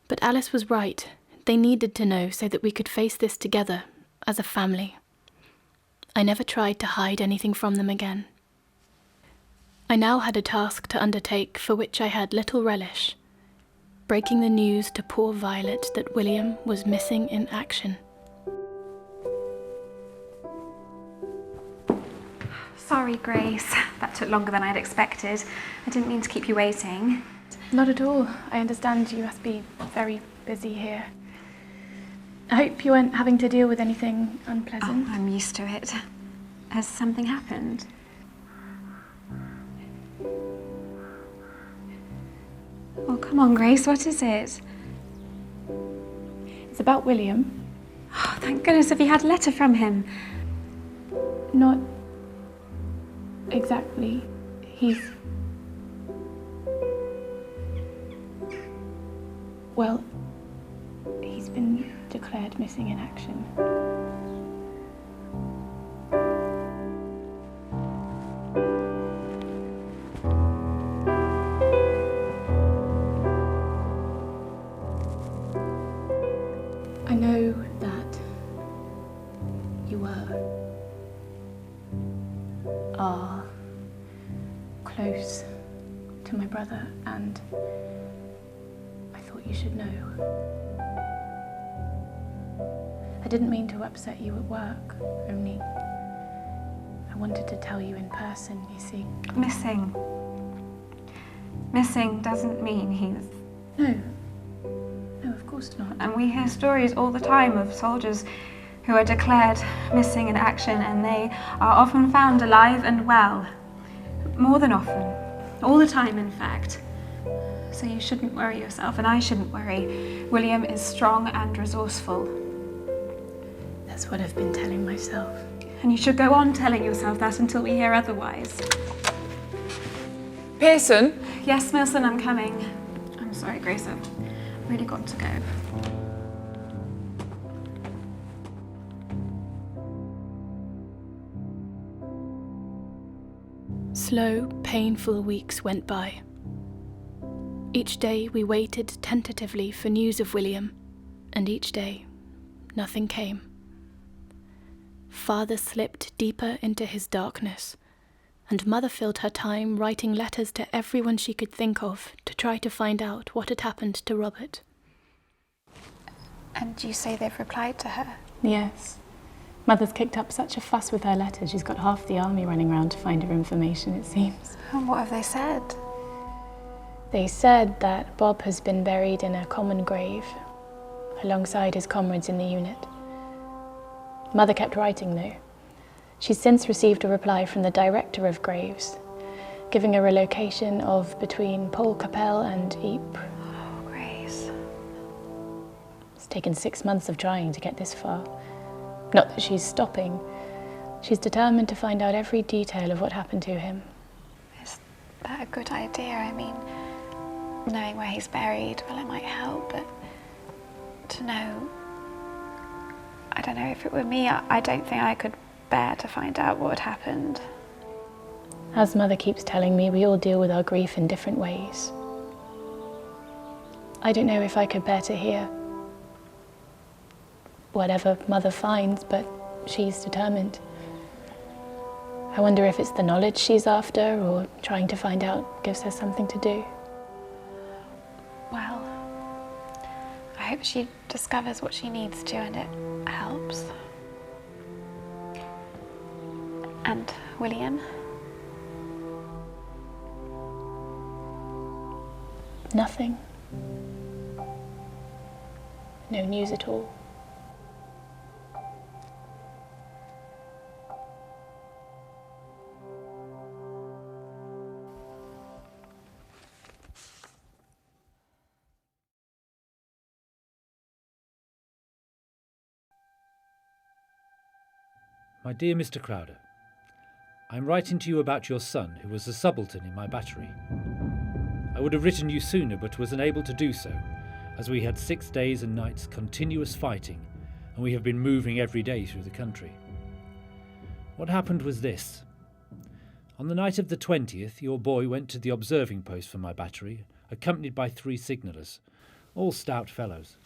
But Alice was right. They needed to know so that we could face this together, as a family. I never tried to hide anything from them again. I now had a task to undertake for which I had little relish. Breaking the news to poor Violet that William was missing in action. Sorry, Grace. That took longer than I'd expected. I didn't mean to keep you waiting. Not at all. I understand you must be very busy here. I hope you weren't having to deal with anything unpleasant. Oh, I'm used to it. Has something happened? Oh, come on, Grace, what is it? It's about William. Oh, thank goodness, have you had a letter from him? Not exactly. Well, he's been declared missing in action. know that you are close to my brother, and I thought you should know. I didn't mean to upset you at work, only I wanted to tell you in person, you see. Missing. Missing doesn't mean he's... No. No, of course not. And we hear stories all the time of soldiers who are declared missing in action, and they are often found alive and well. More than often. All the time, in fact. So you shouldn't worry yourself, and I shouldn't worry. William is strong and resourceful. That's what I've been telling myself. And you should go on telling yourself that until we hear otherwise. Pearson? Yes, Milson, I'm coming. I'm sorry, Grace, I've really got to go. Slow, painful weeks went by. Each day we waited tentatively for news of William, and each day nothing came. Father slipped deeper into his darkness, and Mother filled her time writing letters to everyone she could think of to try to find out what had happened to Robert. And you say they've replied to her? Yes. Mother's kicked up such a fuss with her letters. She's got half the army running around to find her information, it seems. And what have they said? They said that Bob has been buried in a common grave, alongside his comrades in the unit. Mother kept writing, though. She's since received a reply from the director of graves, giving her a location of between Pol Capel and Ypres. Oh, Grace. It's taken 6 months of trying to get this far. Not that she's stopping. She's determined to find out every detail of what happened to him. Is that a good idea? I mean, knowing where he's buried, well, it might help, but to know... I don't know, if it were me, I don't think I could bear to find out what had happened. As Mother keeps telling me, we all deal with our grief in different ways. I don't know if I could bear to hear whatever Mother finds, but she's determined. I wonder if it's the knowledge she's after, or trying to find out gives her something to do. Well, I hope she discovers what she needs to and it helps. And William? Nothing. No news at all. My dear Mr. Crowder, I am writing to you about your son, who was a subaltern in my battery. I would have written you sooner, but was unable to do so, as we had 6 days and nights continuous fighting, and we have been moving every day through the country. What happened was this. On the night of the 20th, your boy went to the observing post for my battery, accompanied by 3 signallers, all stout fellows.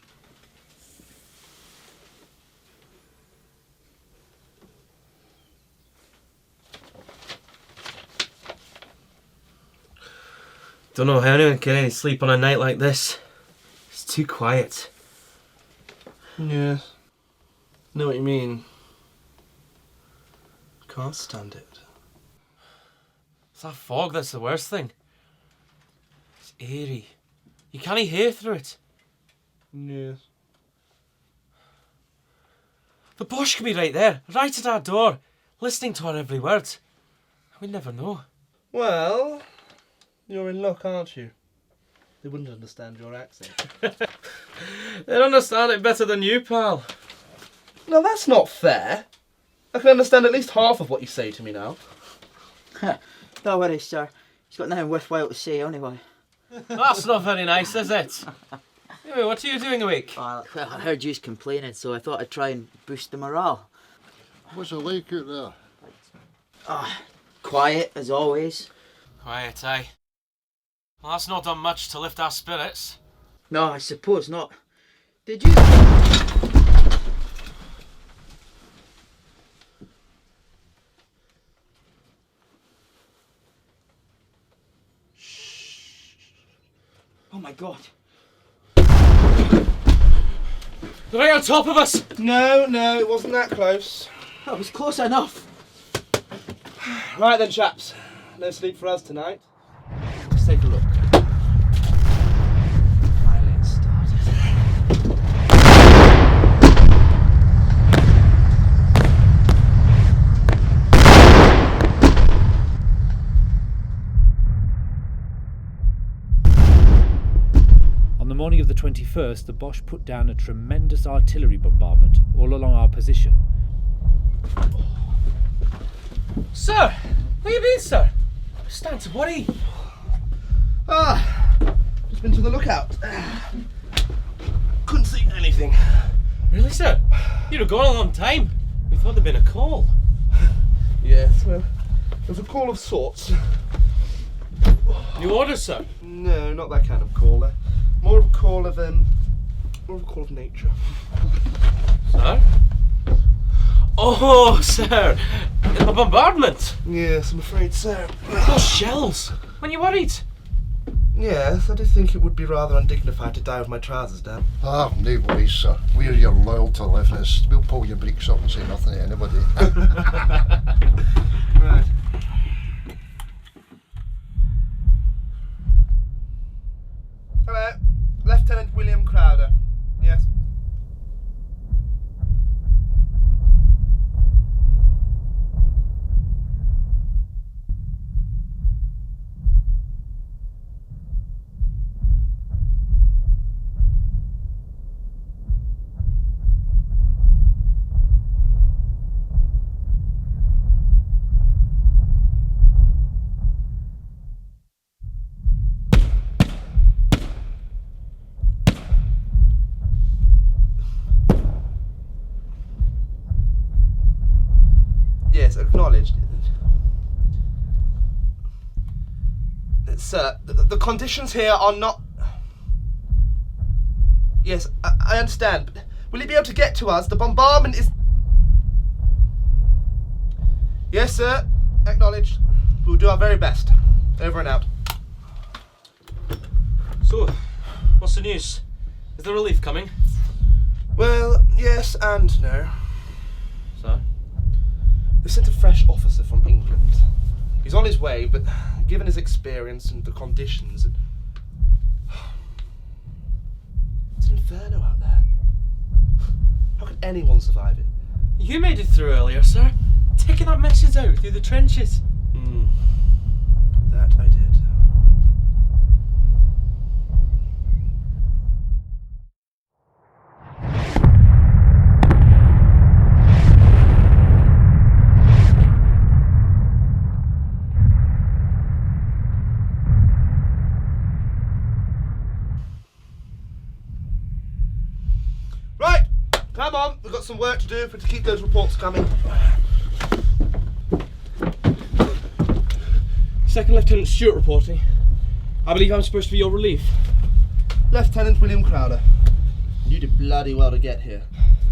Don't know how anyone can any sleep on a night like this. It's too quiet. Yeah. Know what you mean. Can't stand it. It's that fog that's the worst thing. It's eerie. You can't hear through it. Yes. The Boche could be right there, right at our door, listening to our every word. We'd never know. Well, you're in luck, aren't you? They wouldn't understand your accent. They'd understand it better than you, pal. No, that's not fair. I can understand at least half of what you say to me now. Don't worry, sir. He's got nothing worthwhile to say anyway. That's not very nice, is it? Anyway, what are you doing awake? Well, I heard you complaining, so I thought I'd try and boost the morale. What's it like out there? Quiet, as always. Quiet, aye. Well, that's not done much to lift our spirits. No, I suppose not. Did you... my God. They're right on top of us! No, it wasn't that close. That was close enough. Right then, chaps. No sleep for us tonight. Let's take a look. Finally it started. On the morning of the 21st, the Boche put down a tremendous artillery bombardment all along our position. Sir! Where you been, sir? Stand to worry. Just been to the lookout. Couldn't see anything. Really, sir? You'd have gone a long time. We thought there'd been a call. Yes, well, it was a call of sorts. New orders, sir? No, not that kind of call. More of a call of nature. Sir? Oh, sir! A bombardment! Yes, I'm afraid so. Those shells! When you worried? Yes, I did think it would be rather undignified to die with my trousers down. Ah, no worries, sir. We're your loyal to liveness. We'll pull your breeks up and say nothing to anybody. Right. Hello, Lieutenant William Crowder. Yes. Yes, acknowledged. Sir, the conditions here are not... Yes, I understand, but will you be able to get to us? The bombardment is... Yes, sir, acknowledged. We'll do our very best. Over and out. So, what's the news? Is the relief coming? Well, yes and no. Sir? They sent a fresh officer from England. He's on his way, but given his experience and the conditions, it's an inferno out there. How can anyone survive it? You made it through earlier, sir. Taking that message out through the trenches. That I did. Right, come on, we've got some work to do to keep those reports coming. Second Lieutenant Stewart reporting. I believe I'm supposed to be your relief. Lieutenant William Crowder. You did bloody well to get here.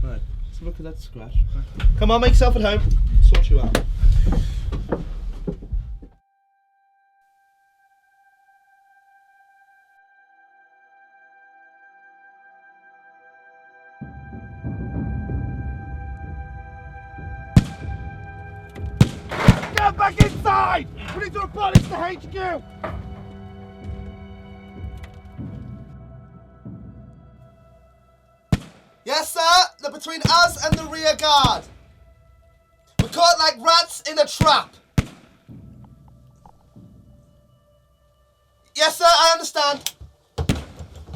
Right, let's look at that scratch. Right. Come on, make yourself at home. Sort you out. Get back inside! We need to report this to HQ! Yes, sir. They're between us and the rear guard. We're caught like rats in a trap. Yes, sir, I understand.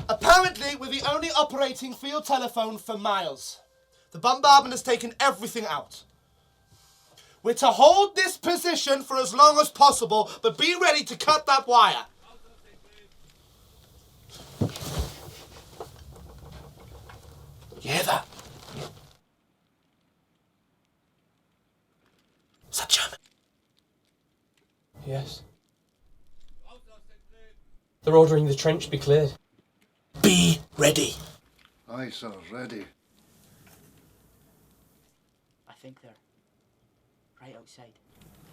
Apparently, we're the only operating field telephone for miles. The bombardment has taken everything out. We're to hold this position for as long as possible, but be ready to cut that wire. You hear that? Is that German? Yes. They're ordering the trench be cleared. Be ready. Aye, sir, ready. I think they're right outside.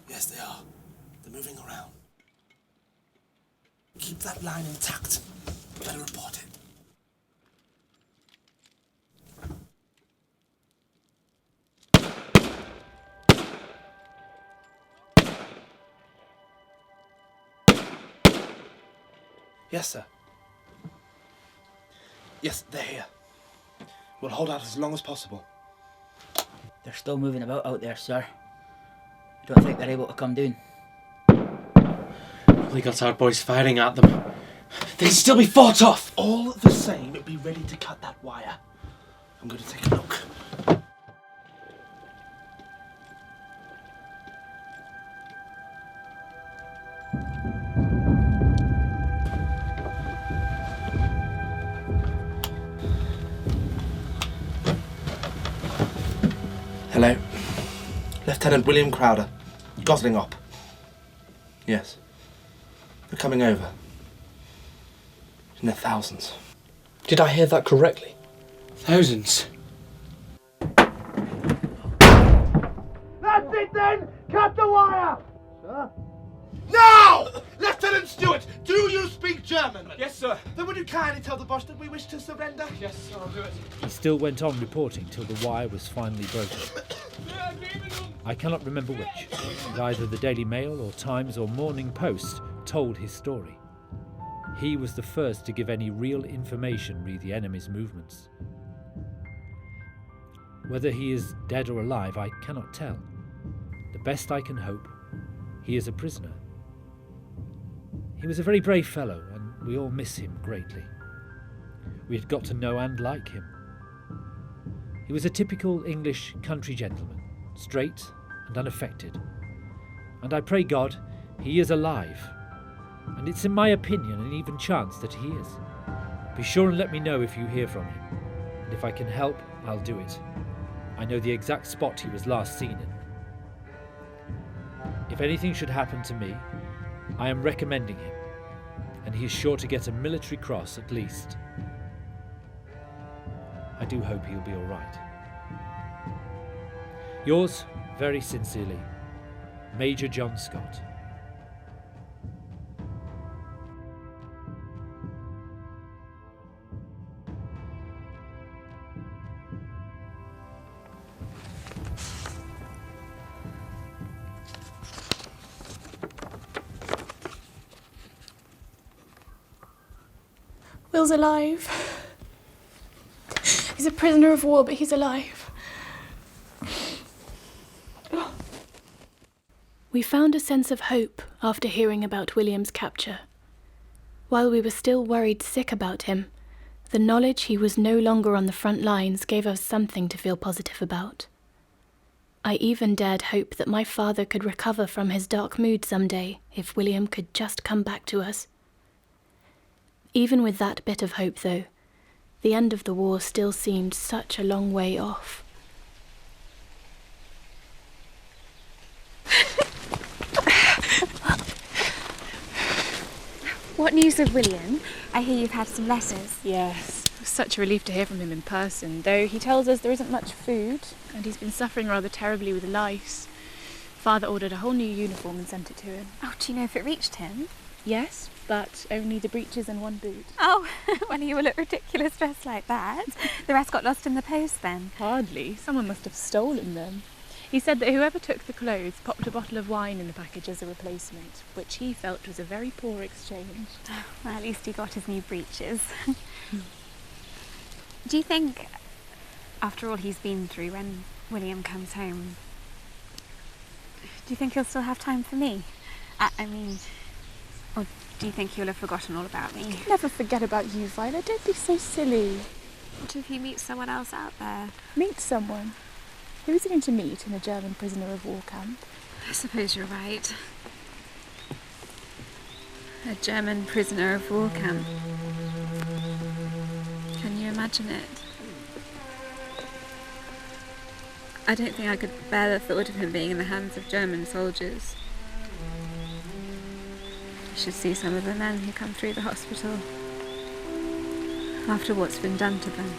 Yes, they are. They're moving around. Keep that line intact. Better report it. Yes, sir. Yes, they're here. We'll hold out as long as possible. They're still moving about out there, sir. I don't think they're able to come down. We got our boys firing at them. They'd still be fought off! All the same, be ready to cut that wire. I'm going to take a look. Hello. Lieutenant William Crowder. Gosling up. Yes. They're coming over. In their thousands. Did I hear that correctly? Thousands? That's it then! Cut the wire! Sir? Now! Lieutenant Stewart, do you speak German? Yes, sir. Then would you kindly tell the boss that we wish to surrender? Yes, sir, I'll do it. He still went on reporting till the wire was finally broken. I cannot remember which, but either the Daily Mail or Times or Morning Post told his story. He was the first to give any real information re the enemy's movements. Whether he is dead or alive, I cannot tell. The best I can hope, he is a prisoner. He was a very brave fellow, and we all miss him greatly. We had got to know and like him. He was a typical English country gentleman, straight and unaffected. And I pray God he is alive. And it's in my opinion an even chance that he is. Be sure and let me know if you hear from him. And if I can help, I'll do it. I know the exact spot he was last seen in. If anything should happen to me, I am recommending him, and he is sure to get a military cross at least. I do hope he'll be all right. Yours, very sincerely, Major John Scott. Will's alive. He's a prisoner of war, but he's alive. We found a sense of hope after hearing about William's capture. While we were still worried sick about him, the knowledge he was no longer on the front lines gave us something to feel positive about. I even dared hope that my father could recover from his dark mood someday if William could just come back to us. Even with that bit of hope, though, the end of the war still seemed such a long way off. What news of William? I hear you've had some letters. Yes, it was such a relief to hear from him in person, though he tells us there isn't much food and he's been suffering rather terribly with lice. Father ordered a whole new uniform and sent it to him. Oh, do you know if it reached him? Yes, but only the breeches and one boot. Oh, well, he will look ridiculous dressed like that. The rest got lost in the post then. Hardly. Someone must have stolen them. He said that whoever took the clothes popped a bottle of wine in the package as a replacement, which he felt was a very poor exchange. Well, at least he got his new breeches. Do you think, after all he's been through, when William comes home, do you think he'll still have time for me? I mean, or do you think he'll have forgotten all about me? He'll never forget about you, Violet. Don't be so silly. What if he meets someone else out there? Meet someone? Who is he going to meet in a German prisoner of war camp? I suppose you're right. A German prisoner of war camp. Can you imagine it? I don't think I could bear the thought of him being in the hands of German soldiers. You should see some of the men who come through the hospital after what's been done to them.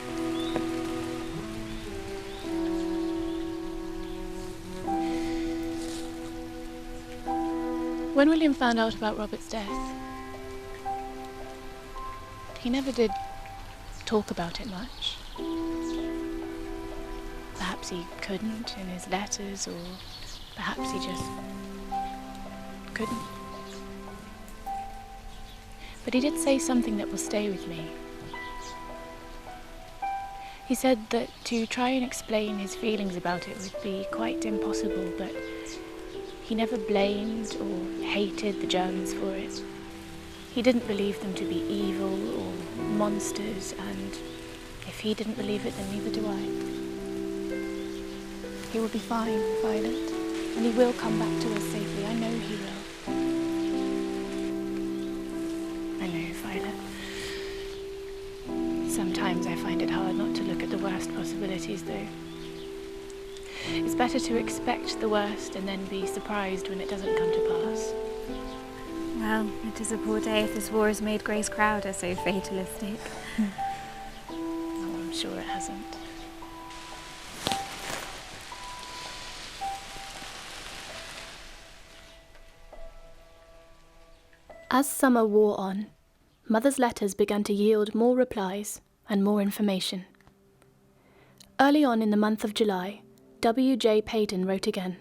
When William found out about Robert's death, He never did talk about it much. Perhaps he couldn't in his letters, or perhaps he just couldn't. But he did say something that will stay with me. He said that to try and explain his feelings about it would be quite impossible, but he never blamed or hated the Germans for it. He didn't believe them to be evil or monsters, and if he didn't believe it, then neither do I. He will be fine, Violet, and he will come back to us safely. I know he will. I know, Violet. Sometimes I find it hard not to look at the worst possibilities, though. It's better to expect the worst and then be surprised when it doesn't come to pass. Well, it is a poor day if this war has made Grace Crowder so fatalistic. Oh, I'm sure it hasn't. As summer wore on, Mother's letters began to yield more replies and more information. Early on in the month of July, W.J. Payton wrote again.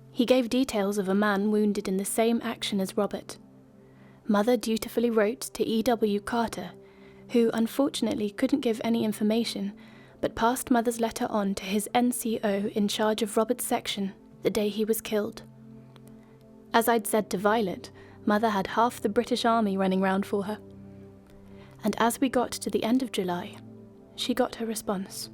He gave details of a man wounded in the same action as Robert. Mother dutifully wrote to E.W. Carter, who unfortunately couldn't give any information, but passed Mother's letter on to his NCO in charge of Robert's section the day he was killed. As I'd said to Violet, Mother had half the British Army running round for her. And as we got to the end of July, she got her response.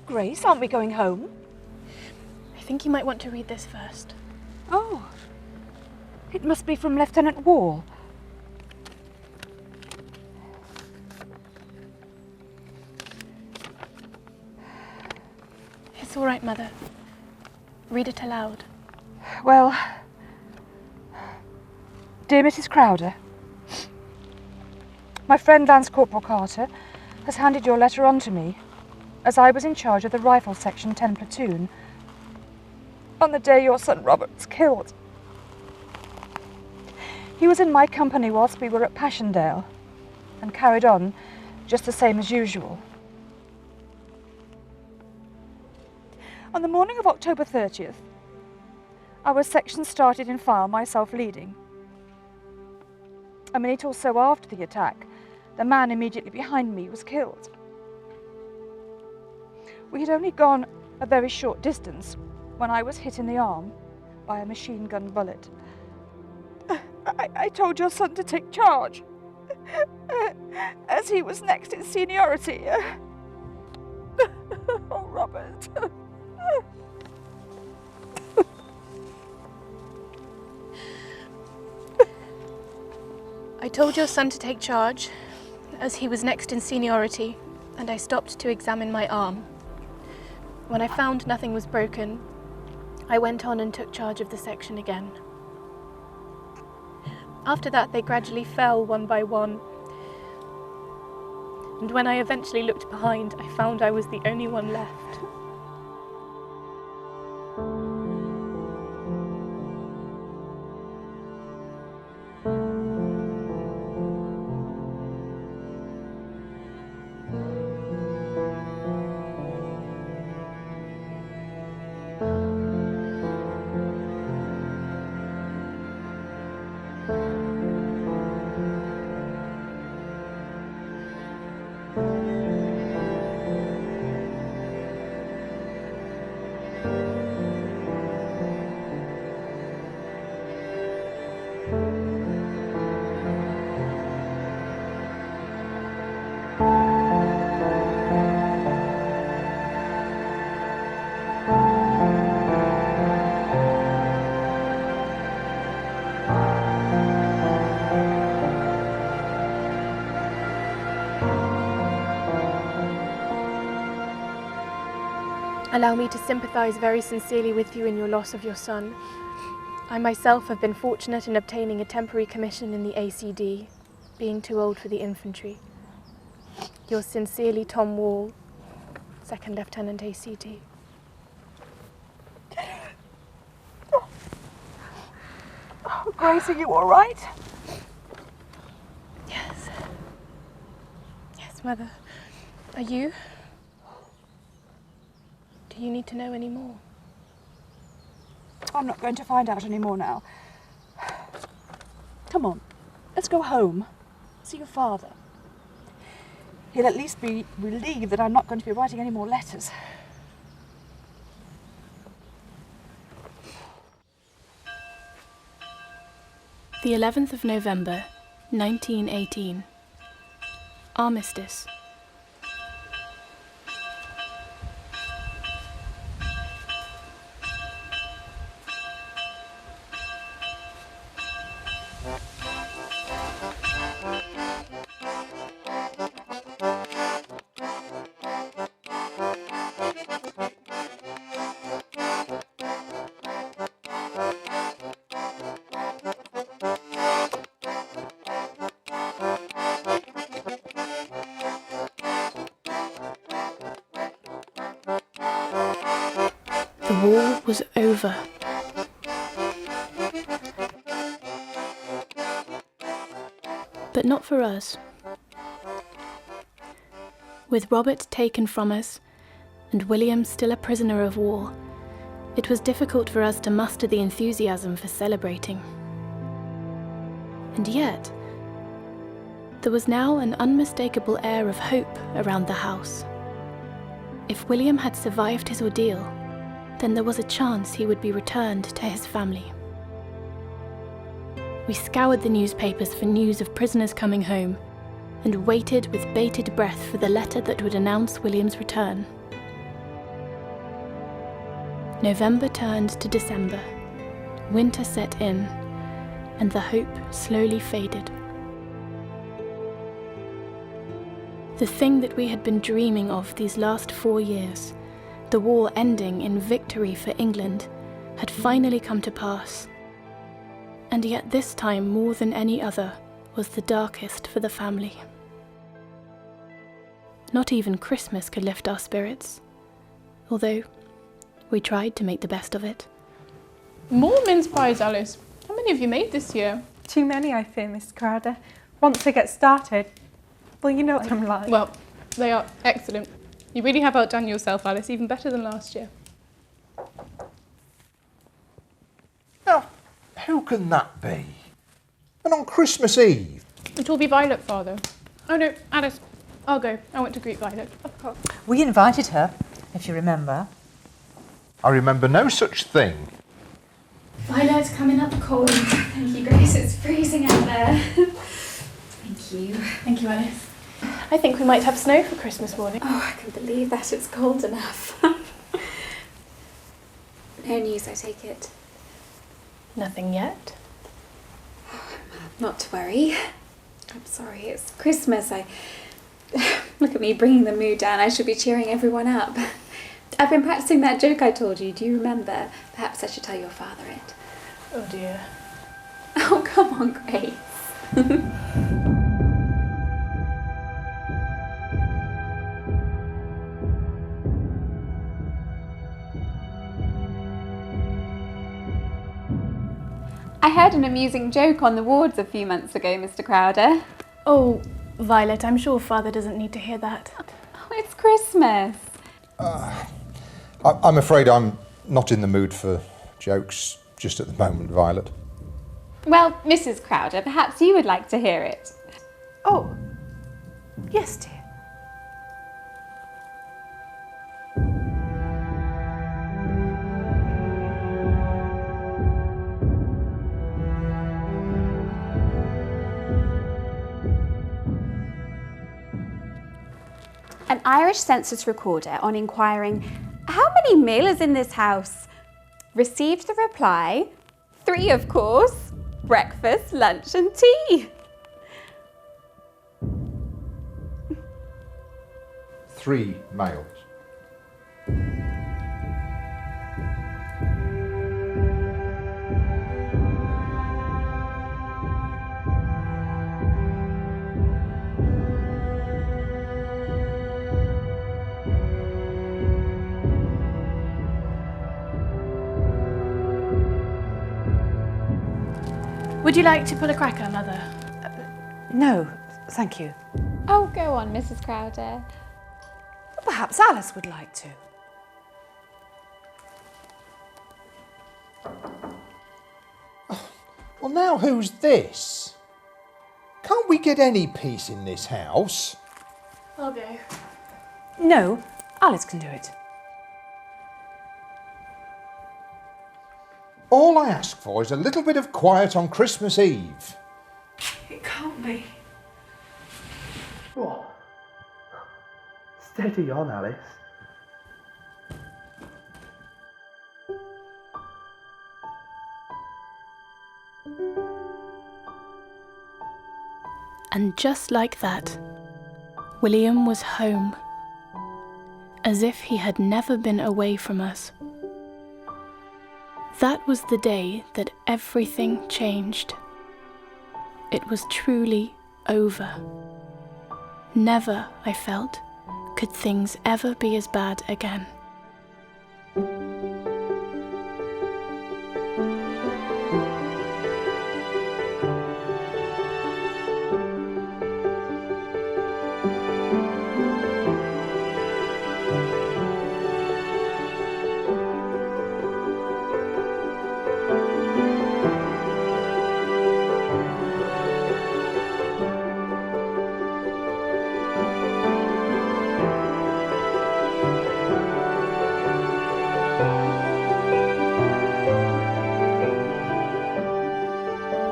Grace, aren't we going home? I think you might want to read this first. Oh, it must be from Lieutenant Wall. It's all right, Mother. Read it aloud. Well, dear Mrs. Crowder, my friend Lance Corporal Carter has handed your letter on to me, as I was in charge of the Rifle Section 10 platoon on the day your son Robert was killed. He was in my company whilst we were at Passchendaele and carried on just the same as usual. On the morning of October 30th, our section started in file, myself leading. A minute or so after the attack, the man immediately behind me was killed. We had only gone a very short distance when I was hit in the arm by a machine gun bullet. I told your son to take charge, as he was next in seniority. Oh, Robert. I told your son to take charge, as he was next in seniority, and I stopped to examine my arm. When I found nothing was broken, I went on and took charge of the section again. After that, they gradually fell one by one, and when I eventually looked behind, I found I was the only one left. Allow me to sympathise very sincerely with you in your loss of your son. I myself have been fortunate in obtaining a temporary commission in the ACD, being too old for the infantry. Yours sincerely, Tom Wall, 2nd Lieutenant ACD. Grace, are you all right? Yes. Yes, Mother. Are you? Do you need to know any more? I'm not going to find out any more now. Come on, let's go home. See your father. He'll at least be relieved that I'm not going to be writing any more letters. The 11th of November, 1918. Armistice. The war was over. But not for us. With Robert taken from us, and William still a prisoner of war, it was difficult for us to muster the enthusiasm for celebrating. And yet, there was now an unmistakable air of hope around the house. If William had survived his ordeal, then there was a chance he would be returned to his family. We scoured the newspapers for news of prisoners coming home, and waited with bated breath for the letter that would announce William's return. November turned to December, winter set in, and the hope slowly faded. The thing that we had been dreaming of these last 4 years, the war ending in victory for England, had finally come to pass. And yet this time, more than any other, was the darkest for the family. Not even Christmas could lift our spirits, although we tried to make the best of it. More mince pies, Alice. How many have you made this year? Too many, I fear, Miss Crowder. Once I get started, well, you know what I'm like. Well, they are excellent. You really have outdone yourself, Alice, even better than last year. Now, who can that be? And on Christmas Eve? It will be Violet, Father. Oh no, Alice, I'll go. I want to greet Violet. Of course. We invited her, if you remember. I remember no such thing. Violet's coming up cold. Thank you, Grace. It's freezing out there. Thank you. Thank you, Alice. I think we might have snow for Christmas morning. Oh, I can believe that. It's cold enough. No news, I take it. Nothing yet. Not to worry. I'm sorry, it's Christmas. Look at me bringing the mood down. I should be cheering everyone up. I've been practicing that joke I told you. Do you remember? Perhaps I should tell your father it. Oh dear. Oh, come on, Grace. I heard an amusing joke on the wards a few months ago, Mr. Crowder. Oh, Violet, I'm sure Father doesn't need to hear that. Oh, it's Christmas. I'm afraid I'm not in the mood for jokes just at the moment, Violet. Well, Mrs. Crowder, perhaps you would like to hear it. Oh, yes, dear. An Irish census recorder, on inquiring, "How many meals in this house?" received the reply, 3, of course, breakfast, lunch and tea. 3 males. Would you like to pull a cracker, Mother? No, thank you. Oh, go on, Mrs. Crowder. Perhaps Alice would like to. Well, now who's this? Can't we get any peace in this house? I'll go. No, Alice can do it. All I ask for is a little bit of quiet on Christmas Eve. It can't be. What? Steady on, Alice. And just like that, William was home, as if he had never been away from us. That was the day that everything changed. It was truly over. Never, I felt, could things ever be as bad again.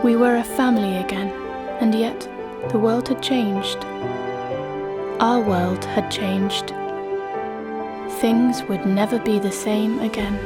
We were a family again, and yet the world had changed. Our world had changed. Things would never be the same again.